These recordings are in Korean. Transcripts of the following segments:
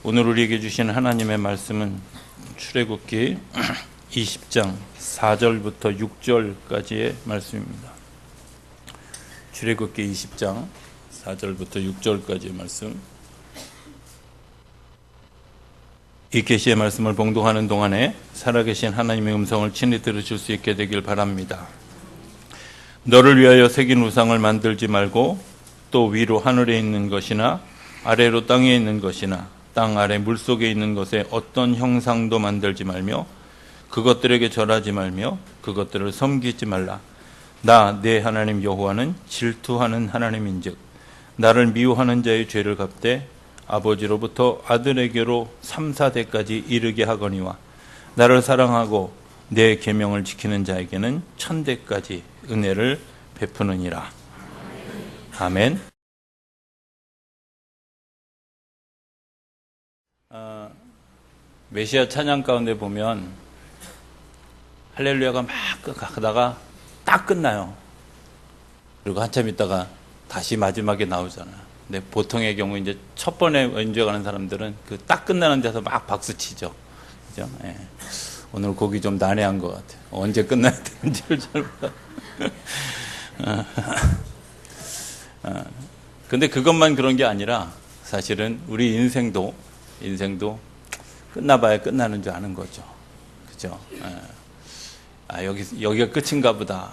오늘 우리에게 주신 하나님의 말씀은 출애굽기 20장 4절부터 6절까지의 말씀입니다. 출애굽기 20장 4절부터 6절까지의 말씀. 이 계시의 말씀을 봉독하는 동안에 살아계신 하나님의 음성을 친히 들으실 수 있게 되길 바랍니다. 너를 위하여 새긴 우상을 만들지 말고 또 위로 하늘에 있는 것이나 아래로 땅에 있는 것이나 땅 아래 물속에 있는 것에 어떤 형상도 만들지 말며 그것들에게 절하지 말며 그것들을 섬기지 말라. 나 내 하나님 여호와는 질투하는 하나님인즉 나를 미워하는 자의 죄를 갚되 아버지로부터 아들에게로 3, 4대까지 이르게 하거니와 나를 사랑하고 내 계명을 지키는 자에게는 1000대까지 은혜를 베푸느니라. 아멘. 메시아 찬양 가운데 보면 할렐루야가 막 가다가 딱 끝나요. 그리고 한참 있다가 다시 마지막에 나오잖아요. 근데 보통의 경우 이제 첫 번에 연주하는 사람들은 그 딱 끝나는 데서 막 박수 치죠. 그죠? 예. 오늘 곡이 좀 난해한 것 같아요. 언제 끝나야 되는지를 잘 몰라. 근데 그것만 그런 게 아니라 사실은 우리 인생도 끝나봐야 끝나는 줄 아는 거죠. 그죠? 여기가 끝인가 보다.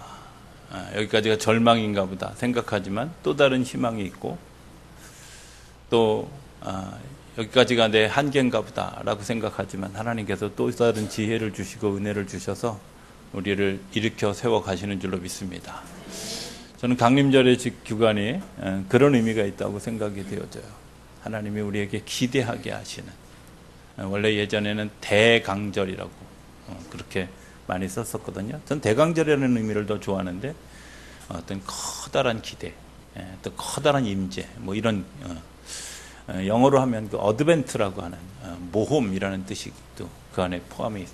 여기까지가 절망인가 보다 생각하지만 또 다른 희망이 있고 또 여기까지가 내 한계인가 보다 라고 생각하지만 하나님께서 또 다른 지혜를 주시고 은혜를 주셔서 우리를 일으켜 세워 가시는 줄로 믿습니다. 저는 강림절의 기간이 그런 의미가 있다고 생각이 되어져요. 하나님이 우리에게 기대하게 하시는, 원래 예전에는 대강절이라고 그렇게 많이 썼었거든요. 전 대강절이라는 의미를 더 좋아하는데 어떤 커다란 기대, 또 커다란 임재, 뭐 이런 영어로 하면 그 어드벤트라고 하는 모험이라는 뜻이 또 그 안에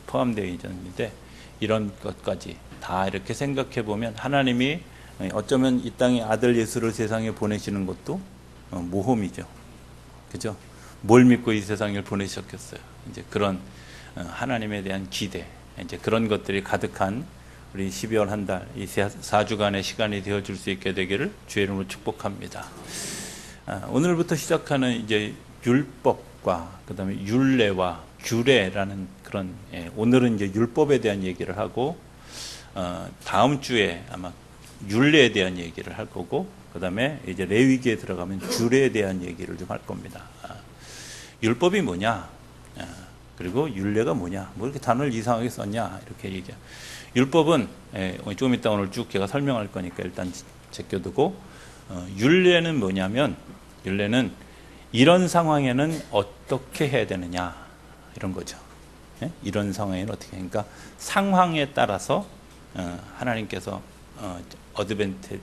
포함되어 있는데 이런 것까지 다 이렇게 생각해 보면 하나님이 어쩌면 이 땅에 아들 예수를 세상에 보내시는 것도 모험이죠. 그죠? 뭘 믿고 이 세상을 보내셨겠어요. 이제 그런 하나님에 대한 기대, 이제 그런 것들이 가득한 우리 12월 한 달, 이 4주간의 시간이 되어줄 수 있게 되기를 주의 이름으로 축복합니다. 오늘부터 시작하는 이제 율법과 그다음에 율례와 규례라는 그런, 오늘은 이제 율법에 대한 얘기를 하고 다음 주에 아마 율례에 대한 얘기를 할 거고 그다음에 이제 레위기에 들어가면 규례에 대한 얘기를 좀 할 겁니다. 율법이 뭐냐? 그리고 율례가 뭐냐? 뭐 이렇게 단어를 이상하게 썼냐? 이렇게 얘기해요. 율법은 좀 이따 오늘 쭉 제가 설명할 거니까 일단 제껴두고, 율례는 뭐냐면 율례는 이런 상황에는 어떻게 해야 되느냐 이런 거죠. 이런 상황에는 어떻게, 그러니까 상황에 따라서 하나님께서 어드벤트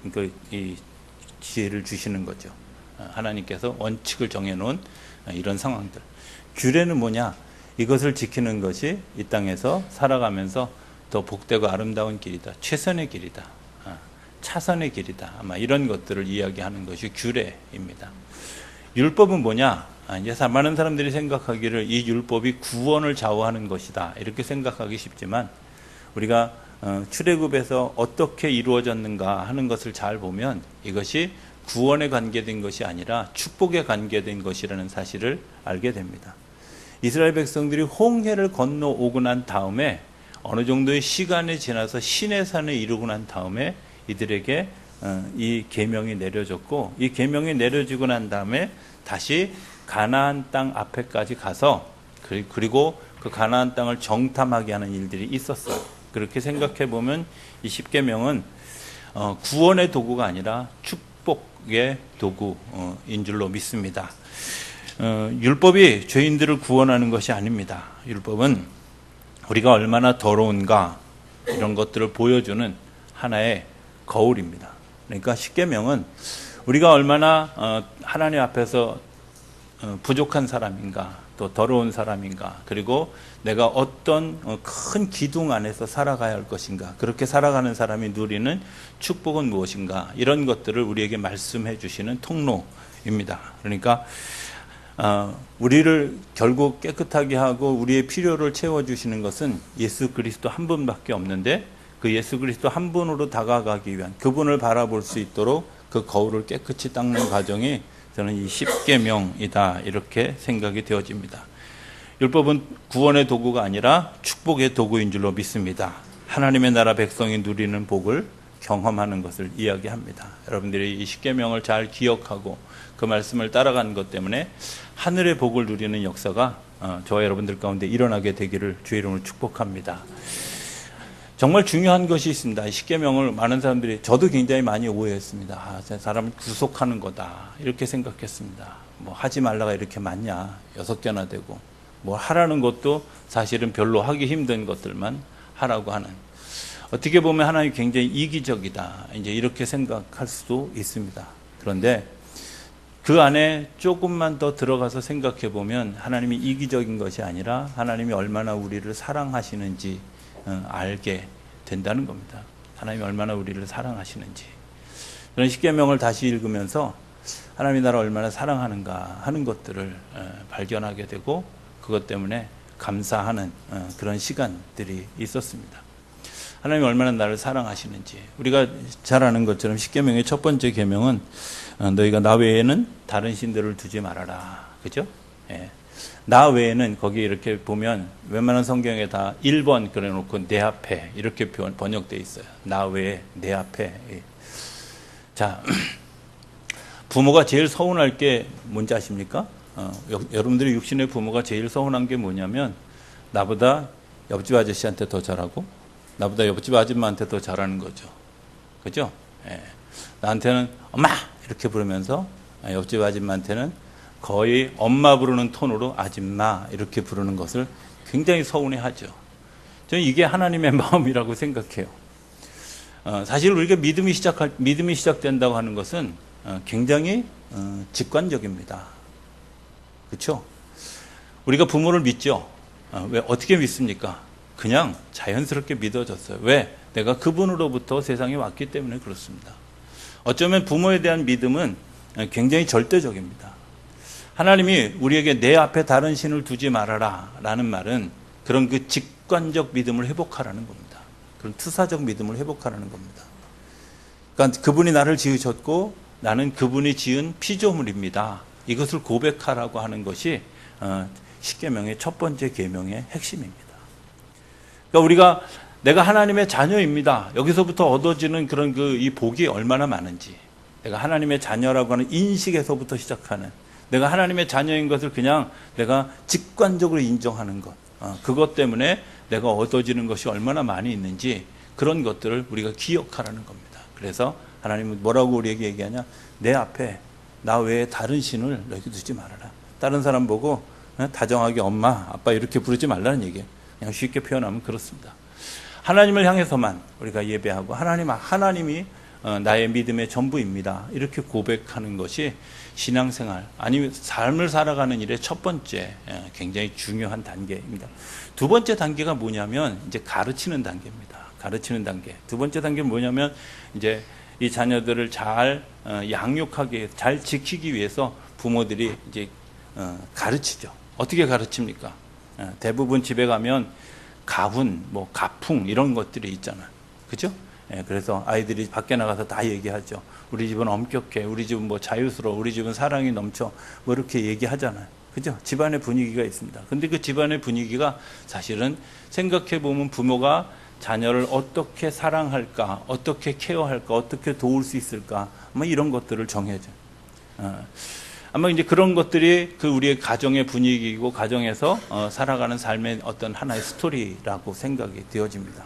이 지혜를 주시는 거죠. 하나님께서 원칙을 정해놓은 이런 상황들. 규례는 뭐냐? 이것을 지키는 것이 이 땅에서 살아가면서 더 복되고 아름다운 길이다. 최선의 길이다. 차선의 길이다. 아마 이런 것들을 이야기하는 것이 규례입니다. 율법은 뭐냐? 이제 많은 사람들이 생각하기를 이 율법이 구원을 좌우하는 것이다. 이렇게 생각하기 쉽지만 우리가 출애굽에서 어떻게 이루어졌는가 하는 것을 잘 보면 이것이 구원에 관계된 것이 아니라 축복에 관계된 것이라는 사실을 알게 됩니다. 이스라엘 백성들이 홍해를 건너오고 난 다음에 어느 정도의 시간이 지나서 시내산에 이르고 난 다음에 이들에게 이 계명이 내려졌고, 이 계명이 내려지고 난 다음에 다시 가나안 땅 앞에까지 가서 그리고 그 가나안 땅을 정탐하게 하는 일들이 있었어요. 그렇게 생각해 보면 이 십계명은 구원의 도구가 아니라 축복의 도구인 줄로 믿습니다. 율법이 죄인들을 구원하는 것이 아닙니다. 율법은 우리가 얼마나 더러운가 이런 것들을 보여주는 하나의 거울입니다. 그러니까 십계명은 우리가 얼마나 하나님 앞에서 부족한 사람인가, 또 더러운 사람인가, 그리고 내가 어떤 큰 기둥 안에서 살아가야 할 것인가, 그렇게 살아가는 사람이 누리는 축복은 무엇인가, 이런 것들을 우리에게 말씀해 주시는 통로입니다. 그러니까 우리를 결국 깨끗하게 하고 우리의 필요를 채워주시는 것은 예수 그리스도 한 분밖에 없는데 그 예수 그리스도 한 분으로 다가가기 위한 그분을 바라볼 수 있도록 그 거울을 깨끗이 닦는 과정이 저는 이 십계명이다 이렇게 생각이 되어집니다. 율법은 구원의 도구가 아니라 축복의 도구인 줄로 믿습니다. 하나님의 나라 백성이 누리는 복을 경험하는 것을 이야기합니다. 여러분들이 이 십계명을 잘 기억하고 그 말씀을 따라가는 것 때문에 하늘의 복을 누리는 역사가 저와 여러분들 가운데 일어나게 되기를 주의 이름으로 축복합니다. 정말 중요한 것이 있습니다. 이 십계명을 많은 사람들이, 저도 굉장히 많이 오해했습니다. 사람을 구속하는 거다 이렇게 생각했습니다. 뭐 하지 말라가 이렇게 많냐, 6개나 되고 뭐 하라는 것도 사실은 별로 하기 힘든 것들만 하라고 하는, 어떻게 보면 하나님이 굉장히 이기적이다 이제 이렇게 생각할 수도 있습니다. 그런데 그 안에 조금만 더 들어가서 생각해 보면 하나님이 이기적인 것이 아니라 하나님이 얼마나 우리를 사랑하시는지 알게 된다는 겁니다. 하나님이 얼마나 우리를 사랑하시는지. 그런 십계명을 다시 읽으면서 하나님이 나를 얼마나 사랑하는가 하는 것들을 발견하게 되고 그것 때문에 감사하는 그런 시간들이 있었습니다. 하나님이 얼마나 나를 사랑하시는지. 우리가 잘 아는 것처럼 십계명의 첫 번째 계명은 너희가 나 외에는 다른 신들을 두지 말아라. 그죠? 예. 나 외에는, 거기 이렇게 보면 웬만한 성경에 다 1번 그려놓고 내 앞에 이렇게 번역되어 있어요. 나 외에 내 앞에. 자, 부모가 제일 서운할 게 뭔지 아십니까? 여러분들이 육신의 부모가 제일 서운한 게 뭐냐면 나보다 옆집 아저씨한테 더 잘하고 나보다 옆집 아줌마한테 더 잘하는 거죠. 그죠? 예. 나한테는 엄마 이렇게 부르면서 옆집 아줌마한테는 거의 엄마 부르는 톤으로 아줌마 이렇게 부르는 것을 굉장히 서운해하죠. 저는 이게 하나님의 마음이라고 생각해요. 사실 우리가 믿음이 시작된다고 하는 것은 굉장히 직관적입니다. 그렇죠? 우리가 부모를 믿죠. 왜 어떻게 믿습니까? 그냥 자연스럽게 믿어졌어요. 왜? 내가 그분으로부터 세상에 왔기 때문에 그렇습니다. 어쩌면 부모에 대한 믿음은 굉장히 절대적입니다. 하나님이 우리에게 내 앞에 다른 신을 두지 말아라 라는 말은 그런 그 직관적 믿음을 회복하라는 겁니다. 그런 투사적 믿음을 회복하라는 겁니다. 그러니까 그분이 나를 지으셨고 나는 그분이 지은 피조물입니다. 이것을 고백하라고 하는 것이 십계명의 첫 번째 계명의 핵심입니다. 그러니까 우리가 내가 하나님의 자녀입니다. 여기서부터 얻어지는 그런 이 복이 얼마나 많은지, 내가 하나님의 자녀라고 하는 인식에서부터 시작하는, 내가 하나님의 자녀인 것을 그냥 내가 직관적으로 인정하는 것, 그것 때문에 내가 얻어지는 것이 얼마나 많이 있는지 그런 것들을 우리가 기억하라는 겁니다. 그래서 하나님은 뭐라고 우리에게 얘기하냐? 내 앞에 나 외에 다른 신을 너희 두지 말아라. 다른 사람 보고 다정하게 엄마, 아빠 이렇게 부르지 말라는 얘기예요. 그냥 쉽게 표현하면 그렇습니다. 하나님을 향해서만 우리가 예배하고 하나님이 나의 믿음의 전부입니다. 이렇게 고백하는 것이 신앙생활, 아니면 삶을 살아가는 일의 첫 번째 굉장히 중요한 단계입니다. 두 번째 단계가 뭐냐면 이제 가르치는 단계입니다. 가르치는 단계. 두 번째 단계는 뭐냐면 이제 이 자녀들을 잘 양육하기, 잘 지키기 위해서 부모들이 이제 가르치죠. 어떻게 가르칩니까? 대부분 집에 가면 가훈, 가풍 이런 것들이 있잖아요. 그죠? 그래서 아이들이 밖에 나가서 다 얘기하죠. 우리 집은 엄격해, 우리 집은 자유스러워, 우리 집은 사랑이 넘쳐, 이렇게 얘기하잖아요. 그죠? 집안의 분위기가 있습니다. 근데 그 집안의 분위기가 사실은 생각해 보면 부모가 자녀를 어떻게 사랑할까, 어떻게 케어할까, 어떻게 도울 수 있을까, 이런 것들을 정해줘. 아마 이제 그런 것들이 우리의 가정의 분위기이고 가정에서 살아가는 삶의 어떤 하나의 스토리라고 생각이 되어집니다.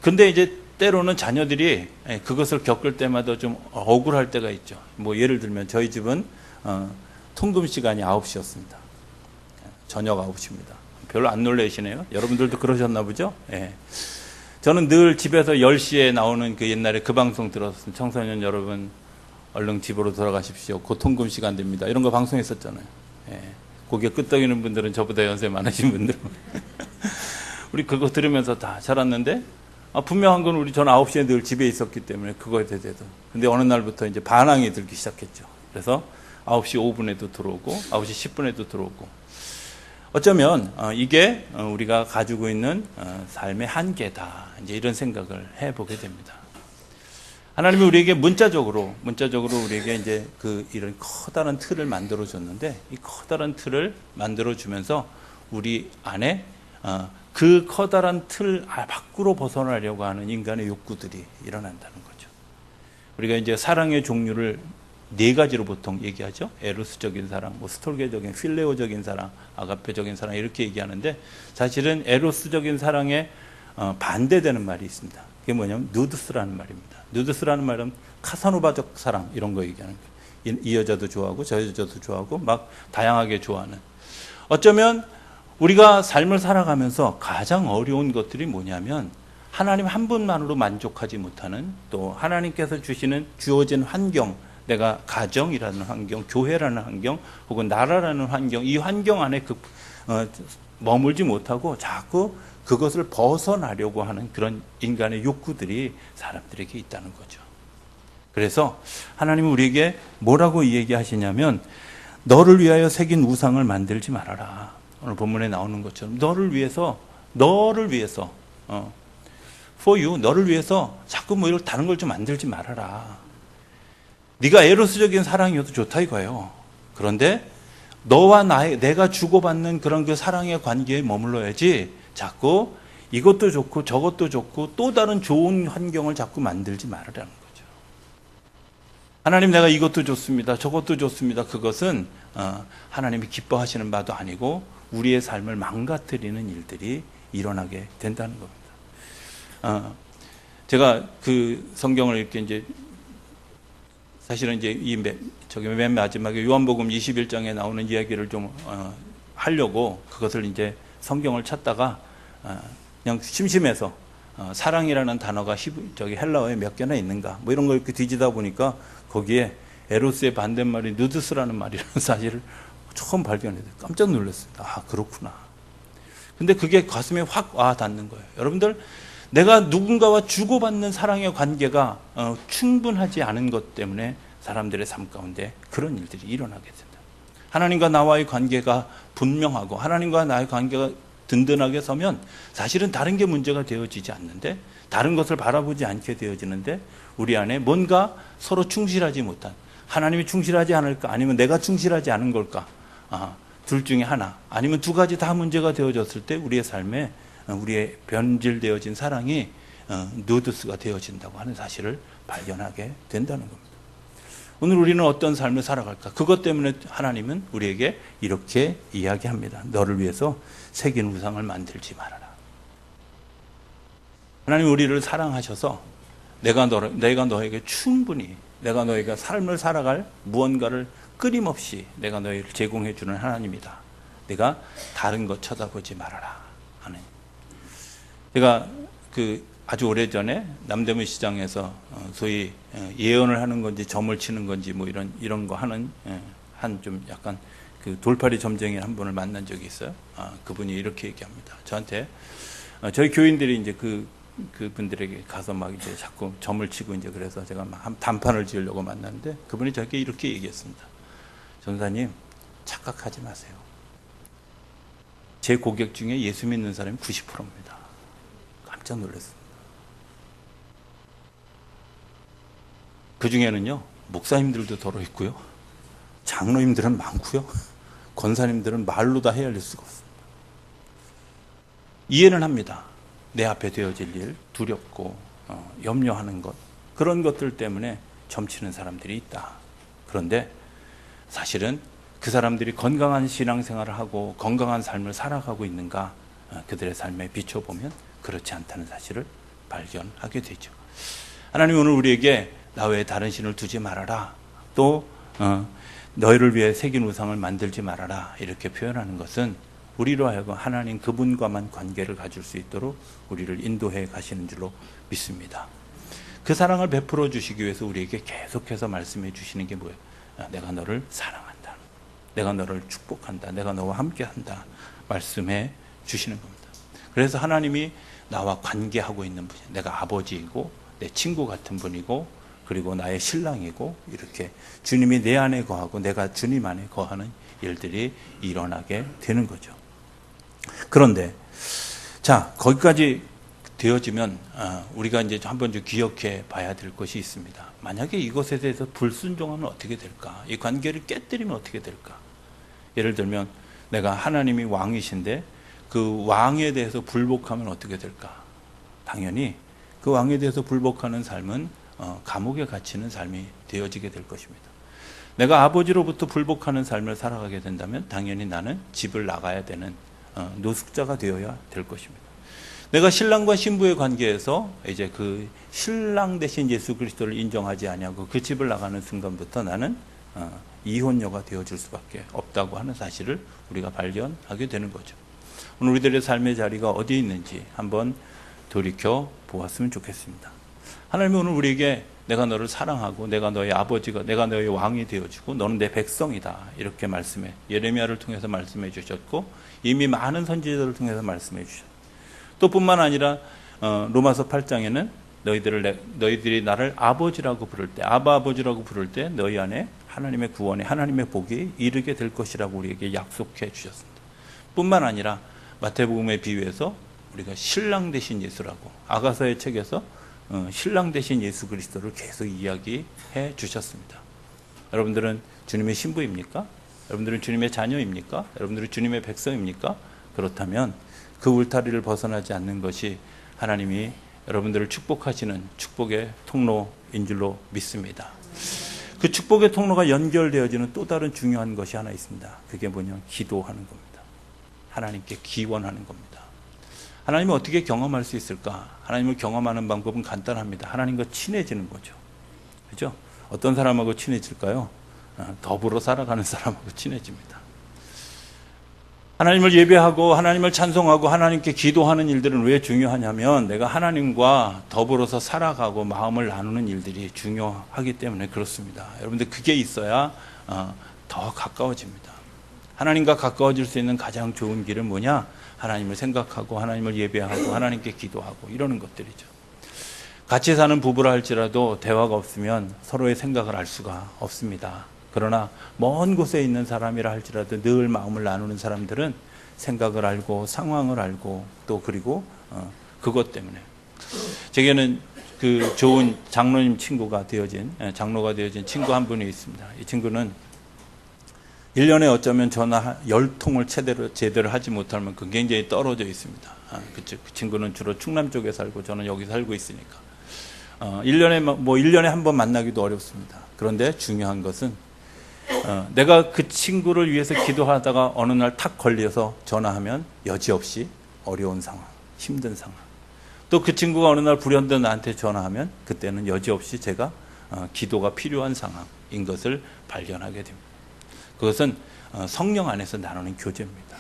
근데 이제 때로는 자녀들이 그것을 겪을 때마다 좀 억울할 때가 있죠. 예를 들면 저희 집은 통금 시간이 9시였습니다. 저녁 9시입니다. 별로 안 놀라시네요. 여러분들도 그러셨나 보죠? 예. 저는 늘 집에서 10시에 나오는 옛날에 그 방송 들었습니다. 청소년 여러분 얼른 집으로 돌아가십시오. 곧 통금 시간 됩니다. 이런 거 방송했었잖아요. 예. 고개 끄덕이는 분들은 저보다 연세 많으신 분들은 우리 그거 들으면서 다 자랐는데 분명한 건 저는 9시에 늘 집에 있었기 때문에 그거에 대해서도. 근데 어느 날부터 이제 반항이 들기 시작했죠. 그래서 9시 5분에도 들어오고 9시 10분에도 들어오고 어쩌면 이게 우리가 가지고 있는 삶의 한계다. 이제 이런 생각을 해보게 됩니다. 하나님이 우리에게 문자적으로 우리에게 이제 이런 커다란 틀을 만들어 줬는데 이 커다란 틀을 만들어 주면서 우리 안에 그 커다란 틀 밖으로 벗어나려고 하는 인간의 욕구들이 일어난다는 거죠. 우리가 이제 사랑의 종류를 4가지로 보통 얘기하죠. 에로스적인 사랑, 스톨게적인, 필레오적인 사랑, 아가페적인 사랑 이렇게 얘기하는데 사실은 에로스적인 사랑에 반대되는 말이 있습니다. 그게 뭐냐면 누드스라는 말입니다. 누드스라는 말은 카사노바적 사랑 이런 거 얘기하는 거예요. 이 여자도 좋아하고 저 여자도 좋아하고 막 다양하게 좋아하는. 어쩌면 우리가 삶을 살아가면서 가장 어려운 것들이 뭐냐면 하나님 한 분만으로 만족하지 못하는 또 하나님께서 주시는 주어진 환경, 내가 가정이라는 환경, 교회라는 환경, 혹은 나라라는 환경, 이 환경 안에 머물지 못하고 자꾸 그것을 벗어나려고 하는 그런 인간의 욕구들이 사람들에게 있다는 거죠. 그래서 하나님은 우리에게 뭐라고 얘기하시냐면 너를 위하여 새긴 우상을 만들지 말아라. 오늘 본문에 나오는 것처럼 너를 위해서 for you, 너를 위해서 자꾸 뭐 이런 다른 걸 좀 만들지 말아라. 네가 에로스적인 사랑이어도 좋다 이거예요. 그런데 너와 내가 주고받는 그런 그 사랑의 관계에 머물러야지 자꾸 이것도 좋고 저것도 좋고 또 다른 좋은 환경을 자꾸 만들지 말으라는 거죠. 하나님 내가 이것도 좋습니다. 저것도 좋습니다. 그것은 하나님이 기뻐하시는 바도 아니고 우리의 삶을 망가뜨리는 일들이 일어나게 된다는 겁니다. 제가 그 성경을 이렇게 이제 사실은 이제 저기 맨 마지막에 요한복음 21장에 나오는 이야기를 좀 하려고 그것을 이제 성경을 찾다가 그냥 심심해서 사랑이라는 단어가 저기 헬라어에 몇 개나 있는가 뭐 이런 걸 이렇게 뒤지다 보니까 거기에 에로스의 반대말이 누드스라는 말이라는 사실을 처음 발견해서 깜짝 놀랐습니다. 아 그렇구나. 근데 그게 가슴에 확 와 닿는 거예요. 여러분들 내가 누군가와 주고받는 사랑의 관계가 충분하지 않은 것 때문에 사람들의 삶 가운데 그런 일들이 일어나게 된다. 하나님과 나와의 관계가 분명하고 하나님과 나의 관계가 든든하게 서면 사실은 다른 게 문제가 되어지지 않는데 다른 것을 바라보지 않게 되어지는데 우리 안에 뭔가 서로 충실하지 못한 하나님이 충실하지 않을까 아니면 내가 충실하지 않은 걸까 둘 중에 하나 아니면 두 가지 다 문제가 되어졌을 때 우리의 삶에 우리의 변질되어진 사랑이 누드스가 되어진다고 하는 사실을 발견하게 된다는 겁니다. 오늘 우리는 어떤 삶을 살아갈까? 그것 때문에 하나님은 우리에게 이렇게 이야기합니다. 너를 위해서 새긴 우상을 만들지 말아라. 하나님 우리를 사랑하셔서 내가 너에게 충분히 내가 너에게 삶을 살아갈 무언가를 끊임없이 내가 너에게 제공해 주는 하나님이다. 내가 다른 것 쳐다보지 말아라 하는. 제가 아주 오래전에 남대문 시장에서 소위 예언을 하는 건지 점을 치는 건지 뭐 이런 거 하는 한 좀 약간 그 돌팔이 점쟁이 한 분을 만난 적이 있어요. 그분이 이렇게 얘기합니다. 저한테 저희 교인들이 이제 그분들에게 가서 막 이제 자꾸 점을 치고 이제 그래서 제가 막 단판을 지으려고 만났는데 그분이 저에게 이렇게 얘기했습니다. 전사님 착각하지 마세요. 제 고객 중에 예수 믿는 사람이 90%입니다. 깜짝 놀랐습니다. 그 중에는요 목사님들도 더러 있고요 장로님들은 많고요 권사님들은 말로 다 헤아릴 수가 없습니다. 이해는 합니다. 내 앞에 되어질 일 두렵고 염려하는 것 그런 것들 때문에 점치는 사람들이 있다. 그런데 사실은 그 사람들이 건강한 신앙생활을 하고 건강한 삶을 살아가고 있는가 그들의 삶에 비춰보면 그렇지 않다는 사실을 발견하게 되죠. 하나님 오늘 우리에게 나 외에 다른 신을 두지 말아라. 또 너희를 위해 새긴 우상을 만들지 말아라. 이렇게 표현하는 것은 우리로 하여금 하나님 그분과만 관계를 가질 수 있도록 우리를 인도해 가시는 줄로 믿습니다. 그 사랑을 베풀어 주시기 위해서 우리에게 계속해서 말씀해 주시는 게 뭐예요? 내가 너를 사랑한다. 내가 너를 축복한다. 내가 너와 함께한다. 말씀해 주시는 겁니다. 그래서 하나님이 나와 관계하고 있는 분이에요. 내가 아버지이고 내 친구 같은 분이고 그리고 나의 신랑이고 이렇게 주님이 내 안에 거하고 내가 주님 안에 거하는 일들이 일어나게 되는 거죠. 그런데 자, 거기까지 되어지면 우리가 이제 한번 좀 기억해 봐야 될 것이 있습니다. 만약에 이것에 대해서 불순종하면 어떻게 될까? 이 관계를 깨뜨리면 어떻게 될까? 예를 들면 내가 하나님이 왕이신데 그 왕에 대해서 불복하면 어떻게 될까? 당연히 그 왕에 대해서 불복하는 삶은 감옥에 갇히는 삶이 되어지게 될 것입니다. 내가 아버지로부터 불복하는 삶을 살아가게 된다면 당연히 나는 집을 나가야 되는 노숙자가 되어야 될 것입니다. 내가 신랑과 신부의 관계에서 이제 그 신랑 대신 예수 그리스도를 인정하지 아니하고 그 집을 나가는 순간부터 나는 이혼녀가 되어질 수밖에 없다고 하는 사실을 우리가 발견하게 되는 거죠. 오늘 우리들의 삶의 자리가 어디 있는지 한번 돌이켜 보았으면 좋겠습니다. 하나님은 오늘 우리에게 내가 너를 사랑하고 내가 너의 아버지가 내가 너의 왕이 되어주고 너는 내 백성이다 이렇게 말씀해 예레미야를 통해서 말씀해 주셨고 이미 많은 선지자들을 통해서 말씀해 주셨고 또 뿐만 아니라 로마서 8장에는 너희들이 나를 아버지라고 부를 때 아버지라고 부를 때 너희 안에 하나님의 구원에 하나님의 복이 이르게 될 것이라고 우리에게 약속해 주셨습니다. 뿐만 아니라 마태복음의 비유에서 우리가 신랑 대신 예수라고 아가서의 책에서 신랑 대신 예수 그리스도를 계속 이야기해 주셨습니다. 여러분들은 주님의 신부입니까? 여러분들은 주님의 자녀입니까? 여러분들은 주님의 백성입니까? 그렇다면 그 울타리를 벗어나지 않는 것이 하나님이 여러분들을 축복하시는 축복의 통로인 줄로 믿습니다. 그 축복의 통로가 연결되어지는 또 다른 중요한 것이 하나 있습니다. 그게 뭐냐? 기도하는 겁니다. 하나님께 기원하는 겁니다. 하나님을 어떻게 경험할 수 있을까? 하나님을 경험하는 방법은 간단합니다. 하나님과 친해지는 거죠. 그죠? 어떤 사람하고 친해질까요? 더불어 살아가는 사람하고 친해집니다. 하나님을 예배하고 하나님을 찬송하고 하나님께 기도하는 일들은 왜 중요하냐면 내가 하나님과 더불어서 살아가고 마음을 나누는 일들이 중요하기 때문에 그렇습니다. 여러분들 그게 있어야 더 가까워집니다. 하나님과 가까워질 수 있는 가장 좋은 길은 뭐냐? 하나님을 생각하고 하나님을 예배하고 하나님께 기도하고 이러는 것들이죠. 같이 사는 부부라 할지라도 대화가 없으면 서로의 생각을 알 수가 없습니다. 그러나 먼 곳에 있는 사람이라 할지라도 늘 마음을 나누는 사람들은 생각을 알고 상황을 알고 또 그리고 그것 때문에 제게는 그 좋은 장로님 친구가 되어진 장로가 되어진 친구 한 분이 있습니다. 이 친구는 1년에 어쩌면 전화 10통을 제대로 하지 못할 만큼 굉장히 떨어져 있습니다. 그 친구는 주로 충남 쪽에 살고 저는 여기 살고 있으니까 1년에 한 번 만나기도 어렵습니다. 그런데 중요한 것은 내가 그 친구를 위해서 기도하다가 어느 날 탁 걸려서 전화하면 여지없이 어려운 상황, 힘든 상황. 또 그 친구가 어느 날 불현듯 나한테 전화하면 그때는 여지없이 제가 기도가 필요한 상황인 것을 발견하게 됩니다. 그것은 성령 안에서 나누는 교제입니다.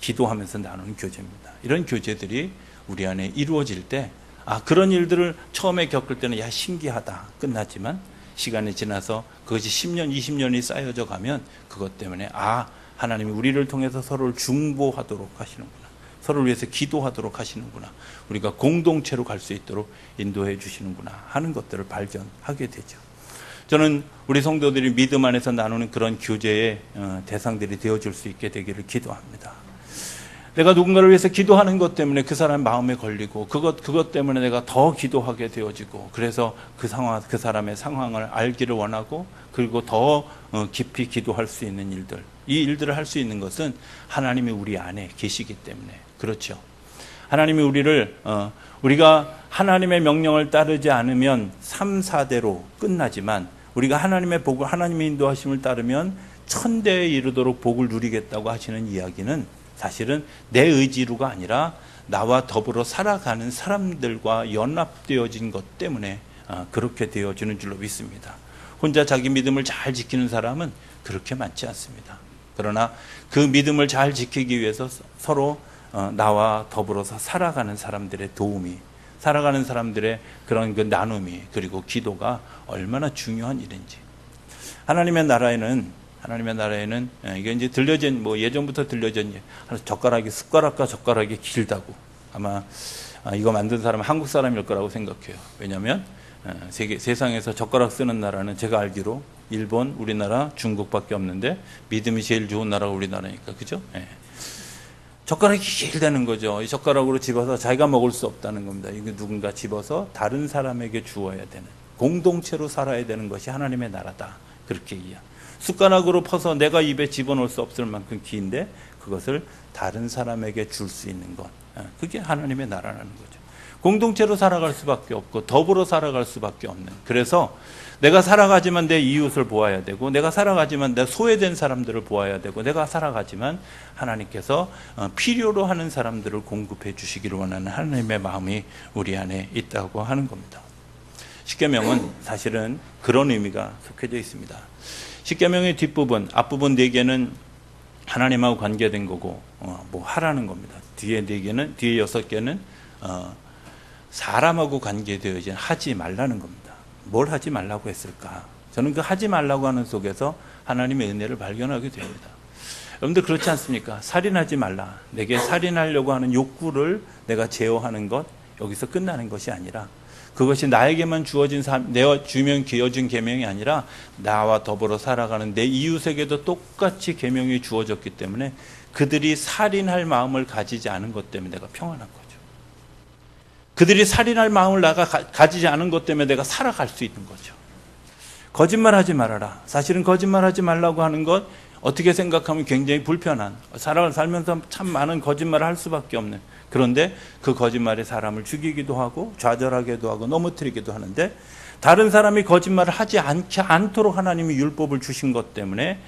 기도하면서 나누는 교제입니다. 이런 교제들이 우리 안에 이루어질 때 그런 일들을 처음에 겪을 때는 신기하다 끝났지만 시간이 지나서 그것이 10년, 20년이 쌓여져 가면 그것 때문에 하나님이 우리를 통해서 서로를 중보하도록 하시는구나. 서로를 위해서 기도하도록 하시는구나. 우리가 공동체로 갈 수 있도록 인도해 주시는구나 하는 것들을 발견하게 되죠. 저는 우리 성도들이 믿음 안에서 나누는 그런 교제의 대상들이 되어줄 수 있게 되기를 기도합니다. 내가 누군가를 위해서 기도하는 것 때문에 그 사람 마음에 걸리고 그것 때문에 내가 더 기도하게 되어지고 그래서 그 사람의 상황을 알기를 원하고 그리고 더 깊이 기도할 수 있는 일들 이 일들을 할 수 있는 것은 하나님이 우리 안에 계시기 때문에 그렇죠. 하나님이 우리가 하나님의 명령을 따르지 않으면 3, 4대로 끝나지만 우리가 하나님의 복을 하나님의 인도하심을 따르면 천대에 이르도록 복을 누리겠다고 하시는 이야기는 사실은 내 의지로가 아니라 나와 더불어 살아가는 사람들과 연합되어진 것 때문에 그렇게 되어지는 줄로 믿습니다. 혼자 자기 믿음을 잘 지키는 사람은 그렇게 많지 않습니다. 그러나 그 믿음을 잘 지키기 위해서 서로 나와 더불어서 살아가는 사람들의 도움이 살아가는 사람들의 그런 그 나눔이 그리고 기도가 얼마나 중요한 일인지 하나님의 나라에는 이게 이제 들려진 예전부터 들려진 숟가락과 젓가락이 길다고 아마 이거 만든 사람은 한국 사람일 거라고 생각해요. 왜냐하면 세상에서 젓가락 쓰는 나라는 제가 알기로 일본, 우리나라, 중국밖에 없는데 믿음이 제일 좋은 나라가 우리나라니까, 그죠? 예. 젓가락이 제일 되는 거죠. 이 젓가락으로 집어서 자기가 먹을 수 없다는 겁니다. 이거 누군가 집어서 다른 사람에게 주어야 되는, 공동체로 살아야 되는 것이 하나님의 나라다. 그렇게 이해. 숟가락으로 퍼서 내가 입에 집어넣을 수 없을 만큼 긴데 그것을 다른 사람에게 줄 수 있는 것. 그게 하나님의 나라라는 거죠. 공동체로 살아갈 수밖에 없고 더불어 살아갈 수밖에 없는. 그래서 내가 살아가지만 내 이웃을 보아야 되고, 내가 살아가지만 내 소외된 사람들을 보아야 되고, 내가 살아가지만 하나님께서 필요로 하는 사람들을 공급해 주시기를 원하는 하나님의 마음이 우리 안에 있다고 하는 겁니다. 십계명은 사실은 그런 의미가 속해져 있습니다. 십계명의 뒷부분, 앞부분 4개는 하나님하고 관계된 거고 뭐 하라는 겁니다. 뒤에 4개는, 뒤에 6개는 사람하고 관계되어진 하지 말라는 겁니다. 뭘 하지 말라고 했을까? 저는 그 하지 말라고 하는 속에서 하나님의 은혜를 발견하게 됩니다. 여러분들 그렇지 않습니까? 살인하지 말라. 내게 살인하려고 하는 욕구를 내가 제어하는 것, 여기서 끝나는 것이 아니라, 그것이 나에게만 주어진 내가 주면 기어진 계명이 아니라 나와 더불어 살아가는 내 이웃에게도 똑같이 계명이 주어졌기 때문에 그들이 살인할 마음을 가지지 않은 것 때문에 내가 평안한 거죠. 그들이 살인할 마음을 내가 가지지 않은 것 때문에 내가 살아갈 수 있는 거죠. 거짓말하지 말아라. 사실은 거짓말하지 말라고 하는 것, 어떻게 생각하면 굉장히 불편한, 살면서 참 많은 거짓말을 할 수밖에 없는, 그런데 그 거짓말이 사람을 죽이기도 하고 좌절하기도 하고 넘어뜨리기도 하는데, 다른 사람이 거짓말을 하지 않도록 하나님이 율법을 주신 것 때문에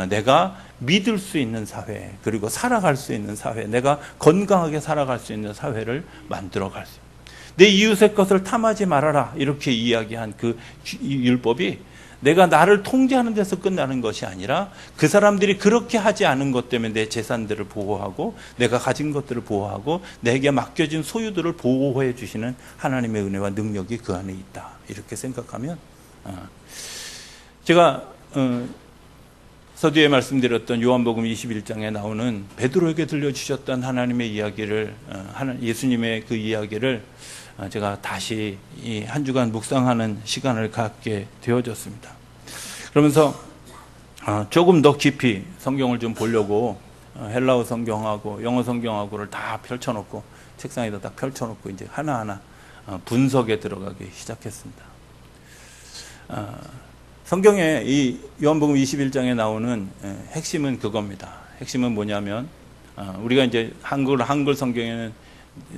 내가 믿을 수 있는 사회, 그리고 살아갈 수 있는 사회, 내가 건강하게 살아갈 수 있는 사회를 만들어갈 수 있습니다. 내 이웃의 것을 탐하지 말아라, 이렇게 이야기한 그 율법이 내가 나를 통제하는 데서 끝나는 것이 아니라 그 사람들이 그렇게 하지 않은 것 때문에 내 재산들을 보호하고 내가 가진 것들을 보호하고 내게 맡겨진 소유들을 보호해 주시는 하나님의 은혜와 능력이 그 안에 있다, 이렇게 생각하면, 제가 서두에 말씀드렸던 요한복음 21장에 나오는 베드로에게 들려주셨던 하나님의 이야기를, 예수님의 그 이야기를 제가 다시 이 한 주간 묵상하는 시간을 갖게 되어졌습니다. 그러면서 조금 더 깊이 성경을 좀 보려고 헬라어 성경하고 영어 성경하고를 다 펼쳐놓고 책상에다 딱 펼쳐놓고 이제 하나하나 분석에 들어가기 시작했습니다. 성경에 이 요한복음 21장에 나오는 핵심은 그겁니다. 핵심은 뭐냐면, 우리가 이제 한글 성경에는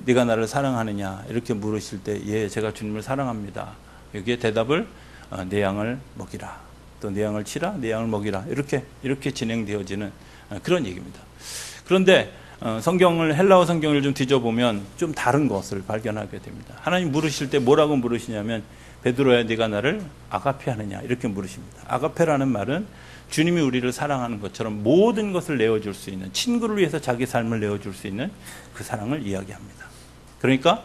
네가 나를 사랑하느냐 이렇게 물으실 때, 예, 제가 주님을 사랑합니다. 여기에 대답을 내 양을 먹이라, 또 내 양을 치라, 내 양을 먹이라, 이렇게 진행되어지는 그런 얘기입니다. 그런데 성경을, 헬라어 성경을 좀 뒤져보면 좀 다른 것을 발견하게 됩니다. 하나님 물으실 때 뭐라고 물으시냐면, 베드로야 네가 나를 아가페하느냐 이렇게 물으십니다. 아가페라는 말은 주님이 우리를 사랑하는 것처럼 모든 것을 내어줄 수 있는, 친구를 위해서 자기 삶을 내어줄 수 있는 그 사랑을 이야기합니다. 그러니까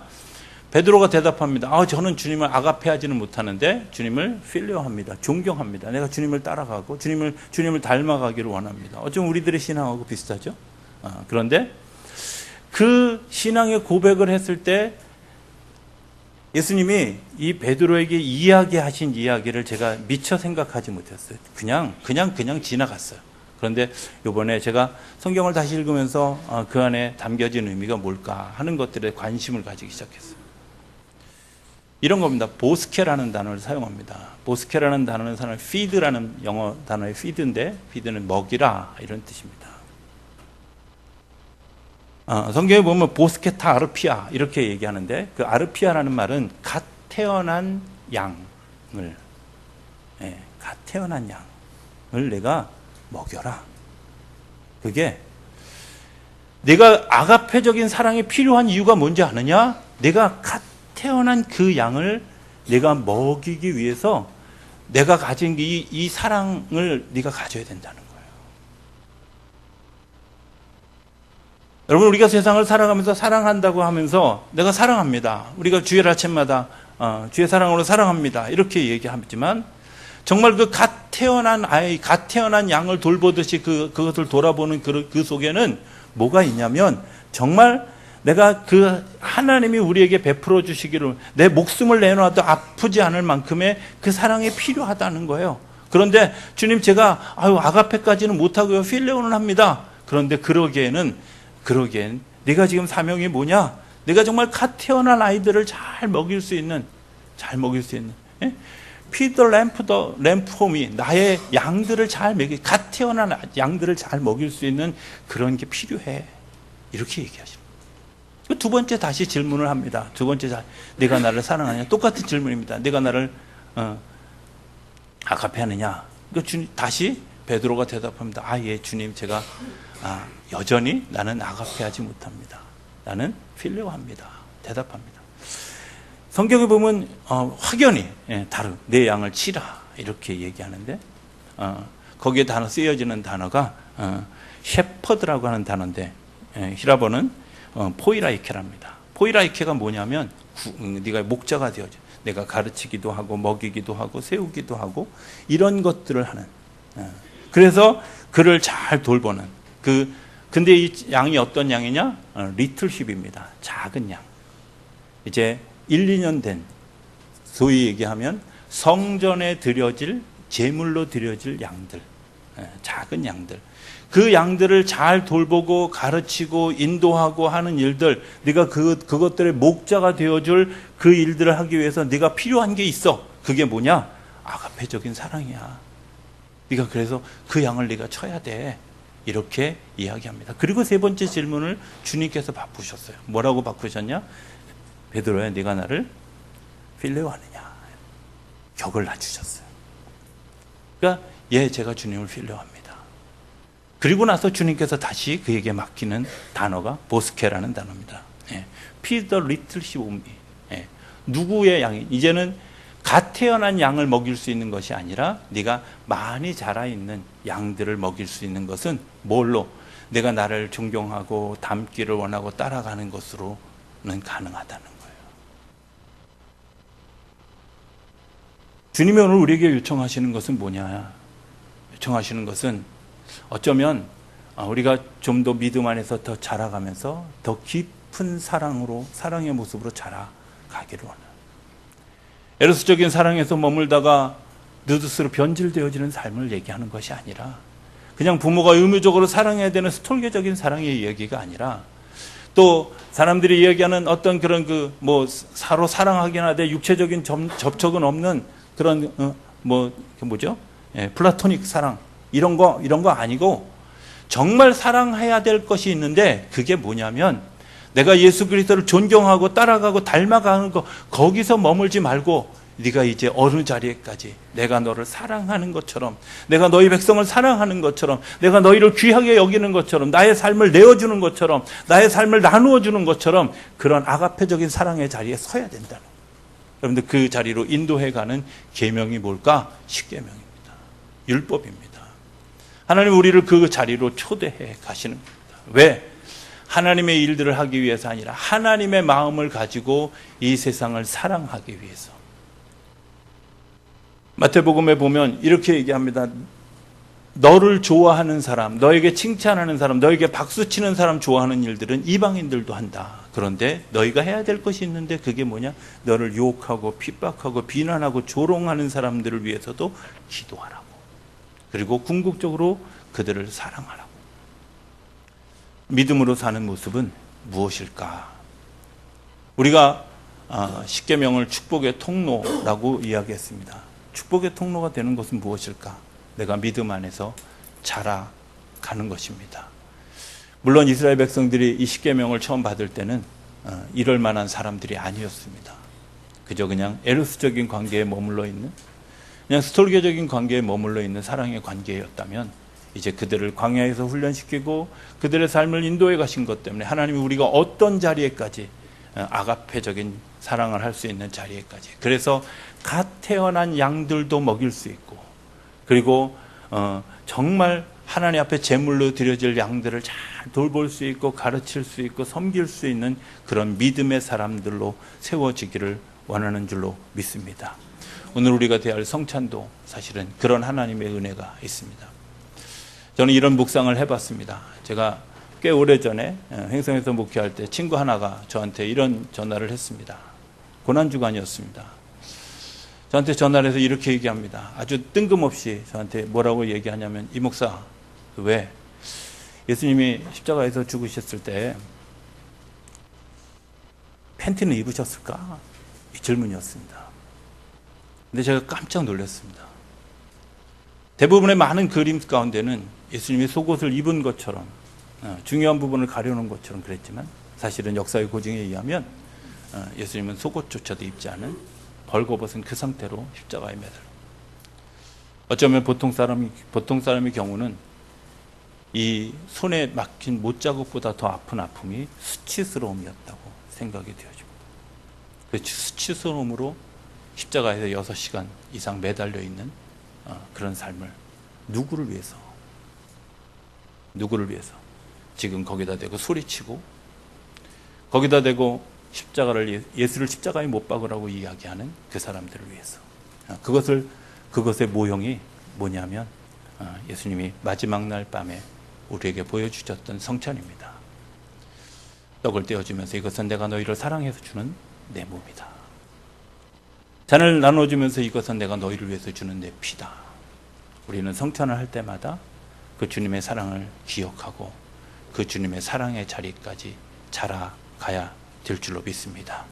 베드로가 대답합니다. 저는 주님을 아가페하지는 못하는데 주님을 필레오합니다. 존경합니다. 내가 주님을 따라가고 주님을 닮아가기를 원합니다. 어쩌면 우리들의 신앙하고 비슷하죠. 그런데 그 신앙의 고백을 했을 때 예수님이 이 베드로에게 이야기하신 이야기를 제가 미처 생각하지 못했어요. 그냥 지나갔어요. 그런데 이번에 제가 성경을 다시 읽으면서 그 안에 담겨진 의미가 뭘까 하는 것들에 관심을 가지기 시작했어요. 이런 겁니다. 보스케라는 단어를 사용합니다. 보스케라는 단어는 사실 feed라는 영어 단어의 feed인데, feed는 먹이라 이런 뜻입니다. 성경에 보면 보스케타 아르피아 이렇게 얘기하는데, 그 아르피아라는 말은 갓 태어난 양을 내가 먹여라. 그게 내가 아가페적인 사랑이 필요한 이유가 뭔지 아느냐? 내가 갓 태어난 그 양을 내가 먹이기 위해서 내가 가진 이 사랑을 네가 가져야 된다는 거예요. 여러분, 우리가 세상을 살아가면서 사랑한다고 하면서 내가 사랑합니다, 우리가 주일 아침마다 주의 사랑으로 사랑합니다 이렇게 얘기하지만, 정말 그 갓 태어난 아이, 갓 태어난 양을 돌보듯이 그것을 돌아보는 그 속에는 뭐가 있냐면, 정말 내가 그 하나님이 우리에게 베풀어 주시기를 내 목숨을 내놔도 아프지 않을 만큼의 그 사랑이 필요하다는 거예요. 그런데 주님 제가 아가페까지는 못하고요. 필레오는 합니다. 그런데 그러기엔 네가 지금 사명이 뭐냐? 내가 정말 갓 태어난 아이들을 잘 먹일 수 있는 예? Feed the lamb for me. 나의 양들을 잘 먹일, 갓 태어난 양들을 잘 먹일 수 있는 그런 게 필요해. 이렇게 얘기하십니다. 두 번째 다시 질문을 합니다. 두 번째, 네가 나를 사랑하냐? 똑같은 질문입니다. 네가 나를 아가페 하느냐? 주님, 다시 베드로가 대답합니다. 예, 주님, 제가 여전히 나는 아가페 하지 못합니다. 나는 필레오 합니다. 대답합니다. 성경에 보면 확연히 다른 내 양을 치라 이렇게 얘기하는데 거기에 쓰여지는 단어가 셰퍼드라고 하는 단어인데 히라보는 포이라이케랍니다. 포이라이케가 뭐냐면 네가 목자가 되어져. 내가 가르치기도 하고 먹이기도 하고 세우기도 하고 이런 것들을 하는. 그래서 그를 잘 돌보는 근데 이 양이 어떤 양이냐? 리틀쉽입니다. 작은 양. 이제 1, 2년 된 소위 얘기하면 성전에 드려질 제물로 드려질 양들, 작은 양들. 그 양들을 잘 돌보고 가르치고 인도하고 하는 일들, 네가 그것들의 목자가 되어줄 그 일들을 하기 위해서 네가 필요한 게 있어. 그게 뭐냐? 아가페적인 사랑이야. 네가 그래서 그 양을 네가 쳐야 돼. 이렇게 이야기합니다. 그리고 세 번째 질문을 주님께서 바꾸셨어요. 뭐라고 바꾸셨냐? 베드로야, 네가 나를 필레오 하느냐? 격을 낮추셨어요. 그러니까 제가 주님을 필레오합니다. 그리고 나서 주님께서 다시 그에게 맡기는 단어가 보스케라는 단어입니다. Feed the little sheep of me. 누구의 양이? 이제는 갓 태어난 양을 먹일 수 있는 것이 아니라 네가 많이 자라있는 양들을 먹일 수 있는 것은 뭘로? 내가 나를 존경하고 닮기를 원하고 따라가는 것으로는 가능하다는 거예요. 주님이 오늘 우리에게 요청하시는 것은 뭐냐? 요청하시는 것은 어쩌면 우리가 좀 더 믿음 안에서 더 자라가면서 더 깊은 사랑의 모습으로 자라가기를 원해요. 에로스적인 사랑에서 머물다가 느드스로 변질되어지는 삶을 얘기하는 것이 아니라 그냥 부모가 의무적으로 사랑해야 되는 스톨게적인 사랑의 이야기가 아니라 또 사람들이 이야기하는 어떤 그런 서로 사랑하긴 하되 육체적인 접촉은 없는 그런 플라토닉 사랑 이런 거 아니고 정말 사랑해야 될 것이 있는데 그게 뭐냐면 내가 예수 그리스도를 존경하고 따라가고 닮아가는 거 거기서 머물지 말고 네가 이제 어느 자리에까지 내가 너를 사랑하는 것처럼 내가 너희 백성을 사랑하는 것처럼 내가 너희를 귀하게 여기는 것처럼 나의 삶을 내어주는 것처럼 나의 삶을 나누어 주는 것처럼 그런 아가페적인 사랑의 자리에 서야 된다는 거예요. 여러분들 그 자리로 인도해가는 계명이 뭘까? 십계명입니다. 율법입니다. 하나님 우리를 그 자리로 초대해 가시는 겁니다. 왜? 하나님의 일들을 하기 위해서 아니라 하나님의 마음을 가지고 이 세상을 사랑하기 위해서. 마태복음에 보면 이렇게 얘기합니다. 너를 좋아하는 사람, 너에게 칭찬하는 사람, 너에게 박수치는 사람 좋아하는 일들은 이방인들도 한다. 그런데 너희가 해야 될 것이 있는데 그게 뭐냐? 너를 유혹하고 핍박하고 비난하고 조롱하는 사람들을 위해서도 기도하라고. 그리고 궁극적으로 그들을 사랑하라고. 믿음으로 사는 모습은 무엇일까? 우리가 십계명을 축복의 통로라고 이야기했습니다. 축복의 통로가 되는 것은 무엇일까? 내가 믿음 안에서 자라가는 것입니다. 물론 이스라엘 백성들이 이 십계명을 처음 받을 때는 이럴 만한 사람들이 아니었습니다. 그저 그냥 에로스적인 관계에 머물러 있는 그냥 스톨게적인 관계에 머물러 있는 사랑의 관계였다면 이제 그들을 광야에서 훈련시키고 그들의 삶을 인도해 가신 것 때문에 하나님이 우리가 어떤 자리에까지 아가페적인 사랑을 할 수 있는 자리에까지 그래서 갓 태어난 양들도 먹일 수 있고 그리고 정말 하나님 앞에 제물로 드려질 양들을 잘 돌볼 수 있고 가르칠 수 있고 섬길 수 있는 그런 믿음의 사람들로 세워지기를 원하는 줄로 믿습니다. 오늘 우리가 대할 성찬도 사실은 그런 하나님의 은혜가 있습니다. 저는 이런 묵상을 해봤습니다. 제가 꽤 오래전에 횡성에서 목회할 때 친구 하나가 저한테 이런 전화를 했습니다. 고난주간이었습니다. 저한테 전화를 해서 이렇게 얘기합니다. 아주 뜬금없이 저한테 뭐라고 얘기하냐면, 이 목사, 왜 예수님이 십자가에서 죽으셨을 때 팬티는 입으셨을까? 이 질문이었습니다. 근데 제가 깜짝 놀랐습니다. 대부분의 많은 그림 가운데는 예수님이 속옷을 입은 것처럼, 중요한 부분을 가려놓은 것처럼 그랬지만, 사실은 역사의 고증에 의하면 예수님은 속옷조차도 입지 않은 벌거벗은 그 상태로 십자가에 매달려. 어쩌면 보통 사람의 경우는 이 손에 막힌 못자국보다 더 아픈 아픔이 수치스러움이었다고 생각이 되어집니다. 그 수치스러움으로 십자가에서 6시간 이상 매달려 있는 그런 삶을 누구를 위해서 지금 거기다 대고 소리치고, 거기다 대고 예수를 십자가에 못 박으라고 이야기하는 그 사람들을 위해서. 그것의 모형이 뭐냐면 예수님이 마지막 날 밤에 우리에게 보여주셨던 성찬입니다. 떡을 떼어주면서 이것은 내가 너희를 사랑해서 주는 내 몸이다. 잔을 나눠주면서 이것은 내가 너희를 위해서 주는 내 피다. 우리는 성찬을 할 때마다 그 주님의 사랑을 기억하고 그 주님의 사랑의 자리까지 자라가야 될 줄로 믿습니다.